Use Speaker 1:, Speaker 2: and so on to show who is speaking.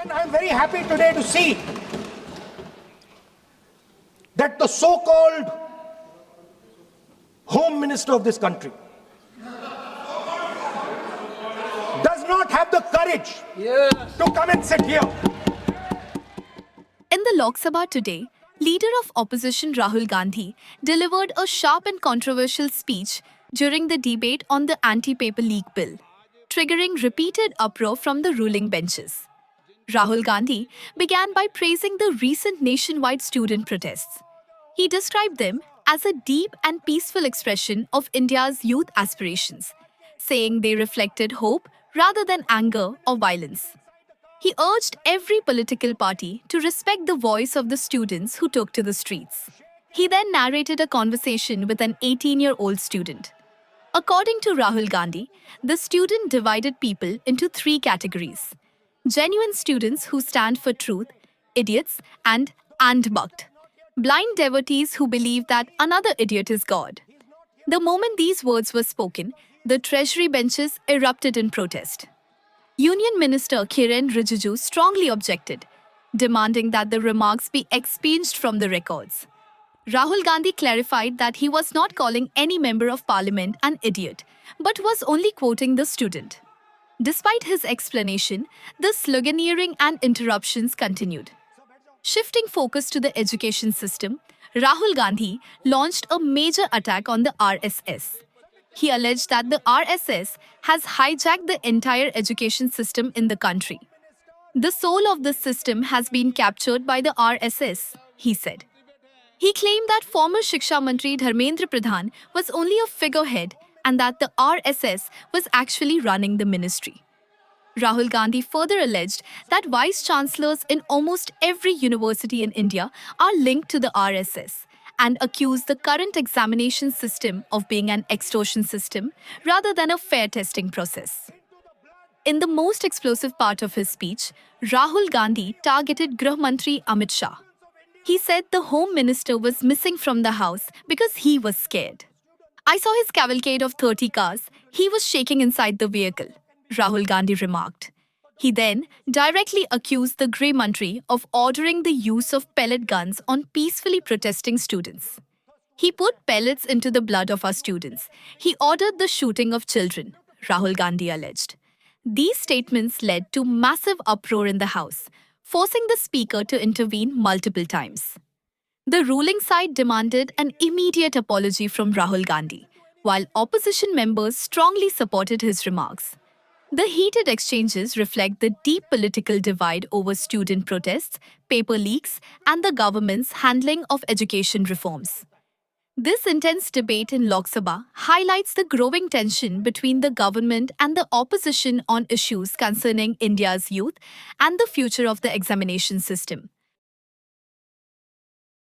Speaker 1: And I'm very happy today to see that the so-called Home Minister of this country does not have the courage to come and sit here.
Speaker 2: In the Lok Sabha today, leader of opposition Rahul Gandhi delivered a sharp and controversial speech during the debate on the anti-paper leak bill, triggering repeated uproar from the ruling benches. Rahul Gandhi began by praising the recent nationwide student protests. He described them as a deep and peaceful expression of India's youth aspirations, saying they reflected hope rather than anger or violence. He urged every political party to respect the voice of the students who took to the streets. He then narrated a conversation with an 18-year-old student. According to Rahul Gandhi, the student divided people into three categories: genuine students who stand for truth, idiots, and andbhakt, blind devotees who believe that another idiot is God. The moment these words were spoken, the treasury benches erupted in protest. Union Minister Kiren Rijiju strongly objected, demanding that the remarks be expunged from the records. Rahul Gandhi clarified that he was not calling any member of parliament an idiot, but was only quoting the student. Despite his explanation, the sloganeering and interruptions continued. Shifting focus to the education system, Rahul Gandhi launched a major attack on the RSS. He alleged that the RSS has hijacked the entire education system in the country. The soul of the system has been captured by the RSS, he said. He claimed that former Shiksha Mantri Dharmendra Pradhan was only a figurehead and that the RSS was actually running the ministry. Rahul Gandhi further alleged that vice-chancellors in almost every university in India are linked to the RSS and accused the current examination system of being an extortion system rather than a fair testing process. In the most explosive part of his speech, Rahul Gandhi targeted Grih Mantri Amit Shah. He said the Home Minister was missing from the house because he was scared. "I saw his cavalcade of 30 cars. He was shaking inside the vehicle," Rahul Gandhi remarked. He then directly accused the Grih Mantri of ordering the use of pellet guns on peacefully protesting students. "He put pellets into the blood of our students. He ordered the shooting of children," Rahul Gandhi alleged. These statements led to massive uproar in the House, forcing the Speaker to intervene multiple times. The ruling side demanded an immediate apology from Rahul Gandhi, while opposition members strongly supported his remarks. The heated exchanges reflect the deep political divide over student protests, paper leaks, and the government's handling of education reforms. This intense debate in Lok Sabha highlights the growing tension between the government and the opposition on issues concerning India's youth and the future of the examination system.